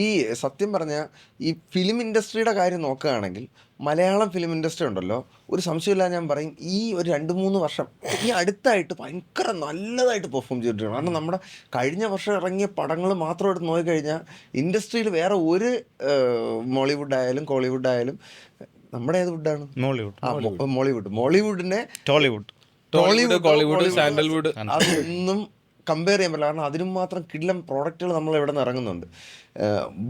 ഈ സത്യം പറഞ്ഞാൽ ഈ ഫിലിം ഇൻഡസ്ട്രിയുടെ കാര്യം നോക്കുകയാണെങ്കിൽ മലയാളം ഫിലിം ഇൻഡസ്ട്രി ഉണ്ടല്ലോ, ഒരു സംശയമില്ല ഞാൻ പറയും, ഈ ഒരു 2-3 വർഷം ഈ അടുത്തായിട്ട് ഭയങ്കര നല്ലതായിട്ട് പെർഫോം ചെയ്തിട്ടുണ്ട്. കാരണം നമ്മുടെ കഴിഞ്ഞ വർഷം ഇറങ്ങിയ പടങ്ങൾ മാത്രം എടുത്ത് നോക്കിക്കഴിഞ്ഞാൽ ഇൻഡസ്ട്രിയിൽ വേറെ ഒരു മോളിവുഡ് ആയാലും കോളിവുഡ് ആയാലും നമ്മുടെ ഏത് വുഡാണ് മോളിവുഡ്, മോളിവുഡിനെ ടോളിവുഡ്, കോളിവുഡ്, സാൻഡൽവുഡ് അതൊന്നും കമ്പയർ ചെയ്യാൻ പറ്റില്ല. കാരണം അതിനും മാത്രം കിടിലം പ്രോഡക്റ്റുകൾ നമ്മൾ ഇവിടെ നിന്ന് ഇറങ്ങുന്നുണ്ട്.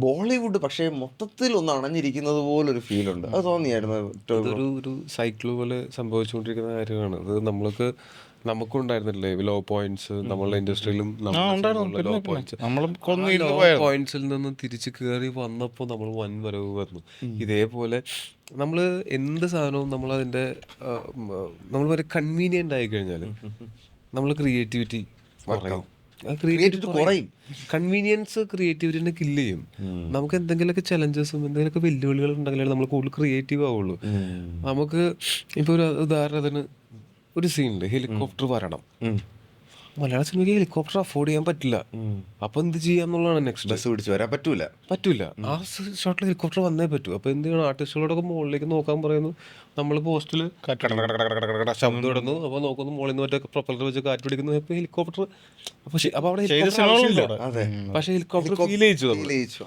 ബോളിവുഡ് പക്ഷേ മൊത്തത്തിൽ ഒന്ന് അണഞ്ഞിരിക്കുന്നത് പോലൊരു ഫീലുണ്ട്. അത് തോന്നിയായിരുന്നു ഒരു സൈക്കിൾ പോലെ സംഭവിച്ചുകൊണ്ടിരിക്കുന്ന കാര്യമാണ് അത്. നമുക്കും ഉണ്ടായിരുന്നില്ലേ ലോ പോയിന്റ്സ് നമ്മളുടെ ഇൻഡസ്ട്രിയിലും ലോ പോയിന്റ്സിൽ നിന്ന് തിരിച്ച് കയറി വന്നപ്പോൾ നമ്മൾ വൻ വരവ് വന്നു. ഇതേപോലെ നമ്മൾ എന്ത് സാധനവും നമ്മളതിൻ്റെ നമ്മൾ വരെ കൺവീനിയൻ്റ് ആയി കഴിഞ്ഞാൽ നമ്മൾ ക്രിയേറ്റിവിറ്റി കുറയും. കൺവീനിയൻസ് ക്രിയേറ്റിവിറ്റിനെ കില്ല് ചെയ്യും. നമുക്ക് എന്തെങ്കിലുമൊക്കെ ചലഞ്ചസും എന്തെങ്കിലുമൊക്കെ വെല്ലുവിളികൾ ഉണ്ടെങ്കിലേ നമ്മൾ കൂടുതൽ ക്രിയേറ്റീവ് ആവുള്ളൂ. നമുക്ക് ഇപ്പോൾ ഒരു ഉദാഹരണത്തിന് ഒരു സീനുണ്ട്, ഹെലികോപ്റ്റർ വരണം. മലയാള സിനിമയ്ക്ക് ഹെലികോപ്റ്റർ അഫോർഡ് ചെയ്യാൻ പറ്റില്ല. അപ്പൊ എന്ത് ചെയ്യാന്നുള്ളതാണ് നെക്സ്റ്റ്. ബസ് പിടിച്ച് വരാൻ പറ്റൂല. ആ ഷോട്ടിൽ ഹെലികോപ്റ്റർ വന്നേ പറ്റൂ. അപ്പൊ എന്ത് ചെയ്യണം, ആർട്ടിസ്റ്റുകളോടൊക്കെ മുകളിലേക്ക് നോക്കാൻ പറയുന്നു. നമ്മൾ പോസ്റ്റിൽ ശബ്ദം ഇടുന്നു. അപ്പൊ നോക്കുന്നു, മുകളിൽ നിന്ന് മറ്റേ പ്രൊപ്പലർ വെച്ച് കാറ്റ് പിടിക്കുന്നു. ഇപ്പൊ ഹെലികോപ്റ്റർ അപ്പൊ അവിടെ പക്ഷെ ഹെലികോപ്റ്റർ ഫീൽ ചെയ്യിച്ചു.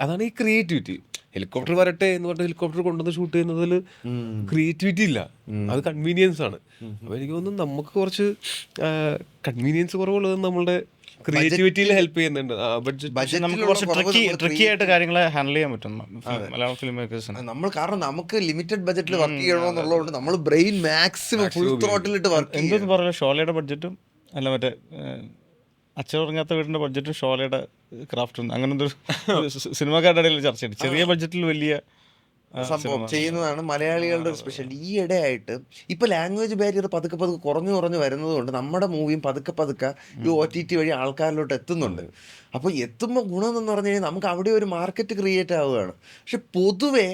അതാണ് ഈ ക്രിയേറ്റിവിറ്റി. ഹെലികോപ്റ്റർ വരട്ടെ എന്ന് പറഞ്ഞിട്ട് ഹെലികോപ്റ്റർ കൊണ്ടുവന്ന് ഷൂട്ട് ചെയ്യുന്നതിൽ ക്രിയേറ്റിവിറ്റി ഇല്ല, അത് കൺവീനിയൻസ് ആണ്. അപ്പൊ എനിക്ക് തോന്നുന്നു നമുക്ക് കുറച്ച് കൺവീനിയൻസ് കുറവുള്ളത് നമ്മളുടെ ക്രിയേറ്റിവിറ്റിയിൽ ഹെൽപ്പ് ചെയ്യുന്നുണ്ട്. നമുക്ക് കുറച്ച് ട്രിക്കി ആയിട്ട് കാര്യങ്ങളെ ഹാൻഡിൽ ചെയ്യാൻ പറ്റും മലയാളം ഫിലിം മേക്കേഴ്സിന്. കാരണം നമുക്ക് ലിമിറ്റഡ് ബഡ്ജറ്റിൽ വർക്ക് ചെയ്യണമെന്നുള്ളതുകൊണ്ട് നമ്മൾ ബ്രെയിൻ മാക്സിമം ഫുൾ ത്രോട്ടിലിട്ട് വർക്ക് ചെയ്യും. എന്തെന്ന് പറഞ്ഞാൽ ഷോലയുടെ ബഡ്ജറ്റും അല്ല മറ്റേ അച്ഛനുറങ്ങാത്ത വീടിന്റെ ബഡ്ജറ്റും ഷോലയുടെ ക്രാഫ്റ്റും അങ്ങനത്തെ ഒരു സിനിമാക്കാരുടെ ഇടയിൽ ചർച്ചയുണ്ട്. ചെറിയ ബഡ്ജറ്റിൽ വലിയ സംഭവം ചെയ്യുന്നതാണ് മലയാളികളുടെ സ്പെഷ്യൽ. ഈ ഇടയായിട്ട് ഇപ്പൊ ലാംഗ്വേജ് ബാരിയർ പതുക്കെ കുറഞ്ഞു വരുന്നത് കൊണ്ട് നമ്മുടെ മൂവിയും പതുക്കെ ഈ OTT വഴി ആൾക്കാരിലോട്ട് എത്തുന്നുണ്ട്. അപ്പോൾ എത്തുമ്പോൾ ഗുണം എന്ന് പറഞ്ഞു കഴിഞ്ഞാൽ നമുക്ക് അവിടെ ഒരു മാർക്കറ്റ് ക്രിയേറ്റ് ആവുകയാണ്. പക്ഷെ പൊതുവെ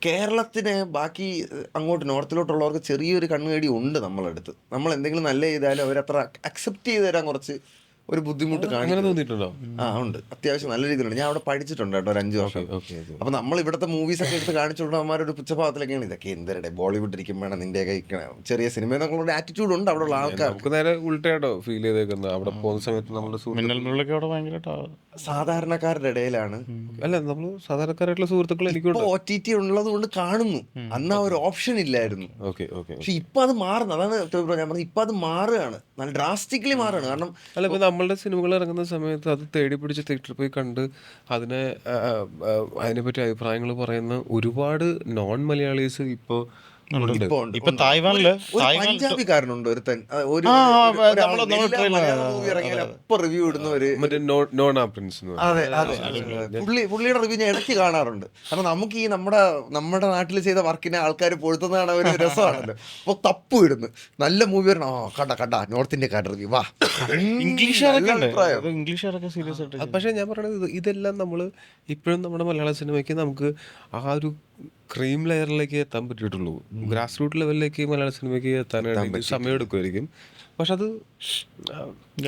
കേരളത്തിന് ബാക്കി അങ്ങോട്ട് നോർത്തിലോട്ടുള്ളവർക്ക് ചെറിയൊരു കണ്ണുകടി ഉണ്ട് നമ്മളടുത്ത്. നമ്മൾ എന്തെങ്കിലും നല്ല ചെയ്താലും അവരത്ര അക്സെപ്റ്റ് ചെയ്ത് തരാൻ കുറച്ച് ഒരു ബുദ്ധിമുട്ട് തോന്നിയിട്ടുണ്ടോ? ഉണ്ട്, അത്യാവശ്യം നല്ല രീതിയിലുണ്ട്. ഞാൻ അവിടെ പഠിച്ചിട്ടുണ്ട് കേട്ടോ, ഒരു 5 വർഷം. അപ്പൊ നമ്മൾ ഇവിടുത്തെ മൂവീസ് ഒക്കെ എടുത്ത് കാണിച്ചുകൊണ്ട് അവന്മാരൊരു പുച്ഛഭാവത്തിലൊക്കെയാണ്, ഇതൊക്കെ എന്തരടെ ബോളിവുഡ് ഇരിക്കും വേണം നിന്റെ ചെറിയ സിനിമ എന്നുള്ള ഒരു ആറ്റിറ്റ്യൂഡ് ഉണ്ട് അവിടെ ഉള്ള ആൾക്കാർക്ക്. നേരെ ഉൾട്ടയാട്ടോ ഫീൽ ചെയ്തേക്കുന്നത്. അവിടെ പോകുന്ന സമയത്ത് നമ്മുടെ സാധാരണക്കാരുടെ ഇടയിലാണ്. അല്ല, നമ്മൾ സാധാരണക്കാരായിട്ടുള്ള സുഹൃത്തുക്കൾ എനിക്ക് OTT ഉള്ളത് കൊണ്ട് കാണുന്നു. അന്ന് ആ ഒരു ഓപ്ഷൻ ഇല്ലായിരുന്നു. പക്ഷെ ഇപ്പൊ അത് മാറുന്നു. അതാണ് ഞാൻ പറഞ്ഞത്, ഇപ്പൊ അത് മാറുകയാണ്, നല്ല ഡ്രാസ്റ്റിക്കലി മാറുകയാണ്. കാരണം അല്ല, നമ്മളുടെ സിനിമകൾ ഇറങ്ങുന്ന സമയത്ത് അത് തേടി പിടിച്ച് തിയേറ്ററിൽ പോയി കണ്ട് അതിനെപ്പറ്റി അഭിപ്രായങ്ങൾ പറയുന്ന ഒരുപാട് നോൺ മലയാളീസ് ഇപ്പോൾ ഇപ്പൊ തായ്വാനില് പഞ്ചാബിക്കാരനുണ്ട് ഒരുത്തൻ, റിവ്യൂ ഇടുന്ന ഒരു പുള്ളിയുടെ റിവ്യൂ ഞാൻ ഇടയ്ക്ക് കാണാറുണ്ട്. കാരണം നമുക്ക് ഈ നമ്മുടെ നാട്ടിൽ ചെയ്ത വർക്കിനെ ആൾക്കാർ പൊഴുത്തുന്നതാണ് ഒരു രസമാണല്ലോ. അപ്പൊ തപ്പു ഇടുന്നു നല്ല മൂവി വരണം, കണ്ട നോർത്ത് ഇന്ത്യക്കാരുടെ റിവ്യൂ വാ, ഇംഗ്ലീഷുകാരൊക്കെ സീരിയസ് ആയിട്ട്. പക്ഷെ ഞാൻ പറയുന്നത് ഇതെല്ലാം നമ്മൾ ഇപ്പോഴും നമ്മുടെ മലയാള സിനിമയ്ക്ക് നമുക്ക് ആ ഒരു ക്രീം ലെയറിലേക്ക് എത്താൻ പറ്റിയിട്ടുള്ളൂ. ഗ്രാസ് റൂട്ട് ലെവലിലേക്ക് മലയാള സിനിമയ്ക്ക് എത്താനായിട്ട് സമയം എടുക്കുമായിരിക്കും. പക്ഷെ അത്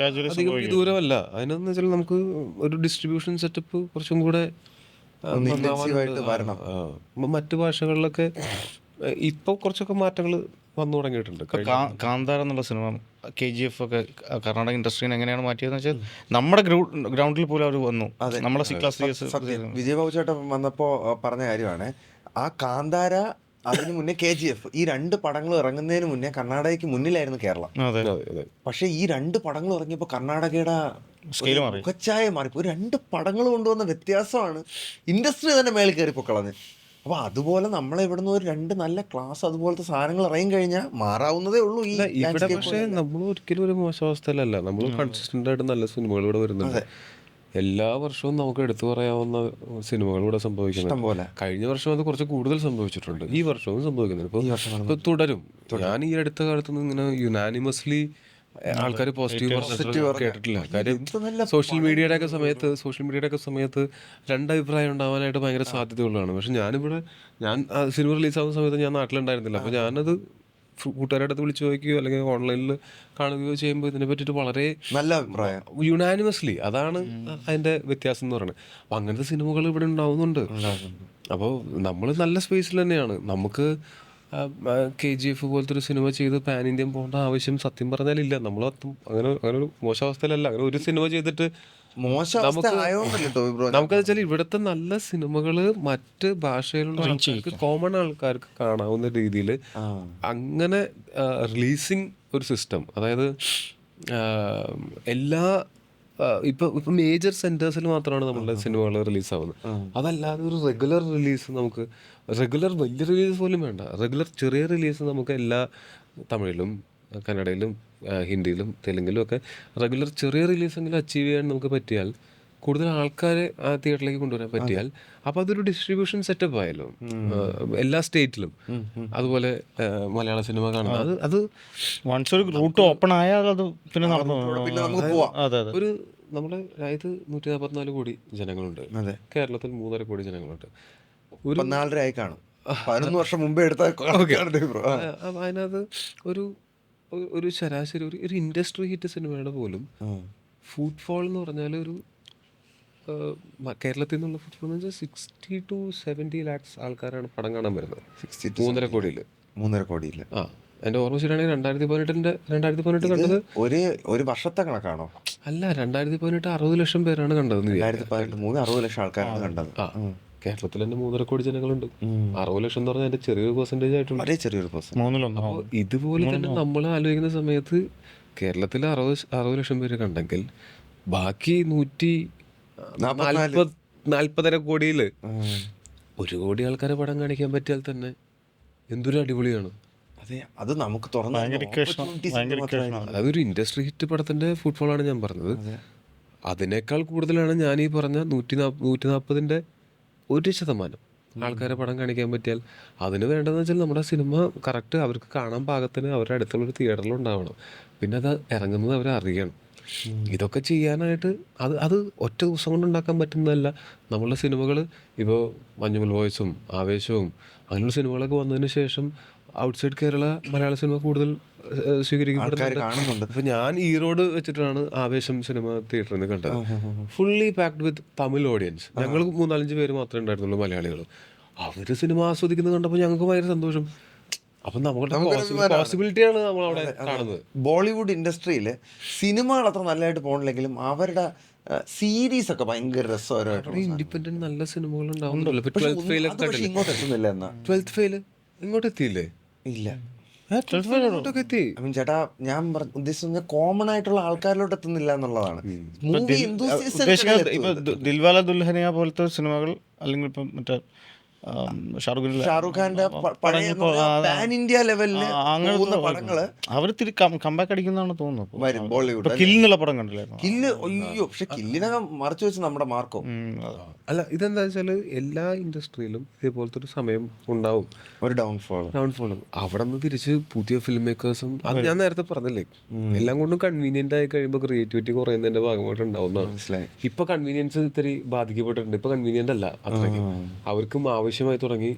അധികം ദൂരമല്ല. അതിനെന്ന് വെച്ചാൽ നമുക്ക് ഒരു ഡിസ്ട്രിബ്യൂഷൻ സെറ്റപ്പ് കുറച്ചും കൂടെ മറ്റു ഭാഷകളിലൊക്കെ ഇപ്പൊ കുറച്ചൊക്കെ മാറ്റങ്ങൾ വന്നു തുടങ്ങിയിട്ടുണ്ട്. കാന്താര എന്നുള്ള സിനിമ KGF ഒക്കെ കർണാടക ഇൻഡസ്ട്രീനെ എങ്ങനെയാണ് മാറ്റിയതെന്ന് വെച്ചാൽ നമ്മുടെ ഗ്രൗണ്ടിൽ പോലും അവർ വന്നു. നമ്മുടെ വിജയബാബു ചേട്ടൻ വന്നപ്പോ പറഞ്ഞ കാര്യമാണ്, ആ കാന്താര അതിന് മുന്നേ KGF ഈ 2 പടങ്ങൾ ഇറങ്ങുന്നതിന് മുന്നേ കർണാടകയ്ക്ക് മുന്നിലായിരുന്നു കേരളം. പക്ഷെ ഈ 2 പടങ്ങൾ ഇറങ്ങിയപ്പോൾ കർണാടകയുടെ മുഖച്ഛായ മാറിപ്പോ. 2 പടങ്ങൾ കൊണ്ടുവന്ന വ്യത്യാസമാണ് ഇൻഡസ്ട്രി തന്നെ മേളിൽ കയറിപ്പോക്കളഞ്ഞ്. അപ്പൊ അതുപോലെ നമ്മളെ ഇവിടുന്ന് ഒരു 2 നല്ല ക്ലാസ് അതുപോലത്തെ സാധനങ്ങൾ ഇറങ്ങി കഴിഞ്ഞാൽ മാറാവുന്നതേ ഉള്ളൂ. ഇവിടെ പക്ഷേ നമ്മൾ ഒരിക്കലും ഒരു മോശാവസ്ഥയിലല്ല. നമ്മൾ കൺസിസ്റ്റന്റ് ആയിട്ട് നല്ല സിനിമകൾ ഇവിടെ വരുന്നുണ്ട്. എല്ലാ വർഷവും നമുക്ക് എടുത്തു പറയാവുന്ന സിനിമകൾ ഇവിടെ സംഭവിക്കുന്നുണ്ട്. കഴിഞ്ഞ വർഷം അത് കുറച്ച് കൂടുതൽ സംഭവിച്ചിട്ടുണ്ട്, ഈ വർഷവും സംഭവിക്കുന്നുണ്ട്. ഇപ്പൊ തുടരും. ഞാൻ ഈ അടുത്ത കാലത്ത് ഇങ്ങനെ യുനാനിമസ്ലി ആൾക്കാർ പോസിറ്റീവ് കേട്ടിട്ടില്ല. കാര്യം സോഷ്യൽ മീഡിയയുടെ ഒക്കെ സമയത്ത് 2 അഭിപ്രായം ഉണ്ടാവാനായിട്ട് ഭയങ്കര സാധ്യതയുള്ളതാണ്. പക്ഷെ ഞാൻ സിനിമ റിലീസാവുന്ന സമയത്ത് ഞാൻ നാട്ടിലുണ്ടായിരുന്നില്ല. അപ്പൊ ഞാനത് കൂട്ടുകാരുടെ അടുത്ത് വിളിച്ചു ചോദിക്കുകയോ അല്ലെങ്കിൽ ഓൺലൈനിൽ കാണുകയോ ചെയ്യുമ്പോൾ ഇതിനെ പറ്റിയിട്ട് വളരെ നല്ല അഭിപ്രായം. യുനാനിമസ്ലി അതാണ് അതിൻ്റെ വ്യത്യാസം എന്ന് പറയുന്നത്. അപ്പം അങ്ങനത്തെ സിനിമകൾ ഇവിടെ ഉണ്ടാവുന്നുണ്ട്. അപ്പോൾ നമ്മൾ നല്ല സ്പേസിൽ തന്നെയാണ്. നമുക്ക് KGF പോലത്തെ ഒരു സിനിമ ചെയ്ത് പാൻ ഇന്ത്യൻ പോകേണ്ട ആവശ്യം സത്യം പറഞ്ഞാലില്ല. നമ്മൾ അങ്ങനെ അങ്ങനെ ഒരു മോശാവസ്ഥയിലല്ല. അങ്ങനെ ഒരു സിനിമ ചെയ്തിട്ട് നമുക്കത് വെച്ചാൽ ഇവിടുത്തെ നല്ല സിനിമകൾ മറ്റ് ഭാഷയിലുള്ള ആൾക്കാർക്ക്, കോമൺ ആൾക്കാർക്ക് കാണാവുന്ന രീതിയിൽ അങ്ങനെ റിലീസിങ് ഒരു സിസ്റ്റം, അതായത് എല്ലാ ഇപ്പൊ മേജർ സെന്റേഴ്സിൽ മാത്രമാണ് നമ്മളുടെ സിനിമകൾ റിലീസാവുന്നത്. അതല്ലാതെ ഒരു റെഗുലർ റിലീസ് നമുക്ക് വലിയ റിലീസ് പോലും വേണ്ട. റെഗുലർ ചെറിയ റിലീസ് നമുക്ക് എല്ലാ തമിഴിലും കന്നഡയിലും ഹിന്ദിയിലും തെലുങ്കിലും ഒക്കെ റെഗുലർ ചെറിയ റിലീസെങ്കിലും അച്ചീവ് ചെയ്യാൻ നമുക്ക് പറ്റിയാൽ, കൂടുതൽ ആൾക്കാരെ ആ തിയേറ്ററിലേക്ക് കൊണ്ടുവരാൻ പറ്റിയാൽ, അപ്പോൾ അതൊരു ഡിസ്ട്രിബ്യൂഷൻ സെറ്റപ്പ് ആയല്ലോ എല്ലാ സ്റ്റേറ്റിലും. അതുപോലെ മലയാള സിനിമ കാണുന്നത് അത് വൺസ് ഒരു റൂട്ട് ഓപ്പൺ ആയാൽ അത് പിന്നെ നടന്നു. ഒരു നമ്മുടെ രാജ്യത്ത് 144 കോടി ജനങ്ങളുണ്ട്. കേരളത്തിൽ 3.5 കോടി ജനങ്ങളുണ്ട്. ഒരു 4.5 കാണും. 11 വർഷം മുമ്പേ എടുത്ത അതിനകത്ത് ഒരു ശരാശരി ഒരു ഇൻഡസ്ട്രി ഹിറ്റ് സിനിമയുടെ പോലും ഫുട്ഫോൾ എന്ന് പറഞ്ഞാൽ ഒരു കേരളത്തിൽ നിന്നുള്ള ഫുട്ഫോൾ എന്ന് വെച്ചാൽ 60 to 70 lakhs ആൾക്കാരാണ് പടം കാണാൻ വരുന്നത്. 3.5 കോടിയിൽ. ആ, എൻ്റെ ഓർമ്മ ശരിയാണെങ്കിൽ 2018 കണ്ടത് ഒരു വർഷത്തെ കണക്കാണോ? അല്ല, 2018 60 ലക്ഷം പേരാണ് കണ്ടത്. 60 ലക്ഷം ആൾക്കാരാണ് കണ്ടത്. കേരളത്തിൽ തന്നെ 3.5 കോടി ജനങ്ങളുണ്ട്. 60 ലക്ഷം എന്ന് പറഞ്ഞാൽ അതിന്റെ ചെറിയൊരു പെർസെന്റേജ് ആയിട്ടുണ്ട്. ചെറിയൊരു അപ്പോൾ ഇതുപോലെ തന്നെ നമ്മൾ ആലോചിക്കുന്ന സമയത്ത് കേരളത്തിൽ 60 ലക്ഷം പേര് കണ്ടെങ്കിൽ ബാക്കി 140 കോടിയിൽ 1 കോടി ആൾക്കാരെ പടം കാണിക്കാൻ പറ്റിയാൽ തന്നെ എന്തൊരു അടിപൊളിയാണ്. അത് നമുക്ക് അതൊരു ഇൻഡസ്ട്രി ഹിറ്റ് പടത്തിന്റെ ഫുട്ബോളാണ് ഞാൻ പറഞ്ഞത്. അതിനേക്കാൾ കൂടുതലാണ് ഞാൻ ഈ പറഞ്ഞ 140ന്റെ 1% ആൾക്കാരെ പടം കാണിക്കാൻ പറ്റിയാൽ. അതിന് വേണ്ടതെന്ന് വെച്ചാൽ നമ്മുടെ സിനിമ കറക്റ്റ് അവർക്ക് കാണാൻ പാകത്തിന് അവരുടെ അടുത്തുള്ളൊരു തിയേറ്ററിൽ ഉണ്ടാവണം. പിന്നെ അത് ഇറങ്ങുന്നത് അവരെ അറിയണം. ഇതൊക്കെ ചെയ്യാനായിട്ട് അത് ഒറ്റ ദിവസം കൊണ്ട് ഉണ്ടാക്കാൻ പറ്റുന്നതല്ല. നമ്മളുടെ സിനിമകൾ ഇപ്പോൾ മഞ്ഞുമൽ ബോയ്സും ആവേശവും അങ്ങനെയുള്ള സിനിമകളൊക്കെ വന്നതിന് ശേഷം ഔട്ട്സൈഡ് കേരള മലയാള സിനിമ കൂടുതൽ സ്വീകരിക്കപ്പെടുന്നുണ്ട്. ഇപ്പൊ ഞാൻ ഈറോഡ് വെച്ചിട്ടാണ് ആവേശം സിനിമ തിയേറ്ററിൽ നിന്ന് കണ്ടത്. ഫുള്ളി പാക്ഡ് വിത്ത് തമിഴ് ഓഡിയൻസ്. ഞങ്ങൾ 3-4 പേര് മാത്രമേ ഉണ്ടായിരുന്നുള്ളൂ മലയാളികൾ. അവര് സിനിമ ആസ്വദിക്കുന്നത് കണ്ടപ്പോൾ ഞങ്ങൾക്ക് ഭയങ്കര സന്തോഷം. അപ്പൊ നമ്മുടെ പോസിബിലിറ്റിയാണ് നമ്മൾ അവിടെ കാണുന്നത്. ബോളിവുഡ് ഇൻഡസ്ട്രിയിൽ സിനിമകൾ അത്ര നല്ലതായിട്ട് പോകണില്ലെങ്കിലും അവരുടെ സീരീസ് ഒക്കെ ഭയങ്കര രസകരമായിട്ട് ഇൻഡിപെൻഡന്റ് നല്ല സിനിമകൾ ഉണ്ടാവുന്നുണ്ടല്ലോ. ഇങ്ങോട്ട് എത്തുന്നില്ല. എന്നാ 12th ഫെയിൽ ഇങ്ങോട്ട് എത്തിയില്ലേ? ഇല്ല എത്തി. ചേട്ടാ, ഞാൻ ഉദ്ദേശിച്ച കോമൺ ആയിട്ടുള്ള ആൾക്കാരിലോട്ട് എത്തുന്നില്ല എന്നുള്ളതാണ്. ദിൽവാല ദുൽഹനിയ പോലത്തെ സിനിമകൾ, അല്ലെങ്കിൽ ഇപ്പം മറ്റേ ഷാറുഖ് ഖാന്റെ പാൻ ഇന്ത്യ ലെവലില് പടങ്ങള് അവർ കമ്പാക്ക് അടിക്കുന്നതാണ് തോന്നുന്നു. വരും ബോളിവുഡ്. കില്ലിനുള്ള പടം കണ്ടില്ലായിരുന്നു? കില്ല്, അയ്യോ, പക്ഷെ കില്ലിനൊക്കെ മറച്ചു വെച്ച് നമ്മുടെ മാർക്കോ. അല്ല, ഇതെന്താ വെച്ചാല് എല്ലാ ഇൻഡസ്ട്രിയിലും ഇതേപോലത്തെ ഒരു സമയം ഉണ്ടാവും, ഒരു ഡൗൺഫോളും. അവിടെ നിന്ന് തിരിച്ച് പുതിയ ഫിലിം മേക്കേഴ്സും, അത് ഞാൻ നേരത്തെ പറഞ്ഞില്ലേ, എല്ലാം കൊണ്ടും കൺവീനിയന്റ് ആയി കഴിയുമ്പോൾ ക്രിയേറ്റിവിറ്റി കുറയുന്നതിന്റെ ഭാഗമായിട്ട് ഉണ്ടാവുന്നതാണ്. മനസ്സിലായി. ഇപ്പൊ കൺവീനിയൻസ് ഇത്തിരി ബാധിക്കപ്പെട്ടിട്ടുണ്ട്. ഇപ്പൊ കൺവീനിയന്റ് അല്ല അത്രയ്ക്ക്. അവർക്കും ആവശ്യമായി തുടങ്ങി,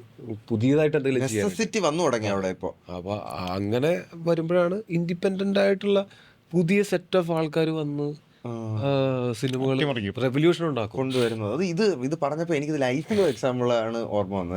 പുതിയതായിട്ട് എന്തെങ്കിലും നെസസിറ്റി വന്നു തുടങ്ങി അവിടെ ഇപ്പോൾ. അപ്പൊ അങ്ങനെ വരുമ്പോഴാണ് ഇൻഡിപെൻഡന്റ് ആയിട്ടുള്ള പുതിയ സെറ്റ് ഓഫ് ആൾക്കാർ വന്ന് സിനിമകൾ റെവല്യൂഷൻ ഉണ്ടാക്കും കൊണ്ടുവരുന്നത്. ഇത് പറഞ്ഞപ്പോൾ എനിക്കിത് ലൈഫിലും എക്സാമ്പിളാണ് ഓർമ്മ വന്നത്.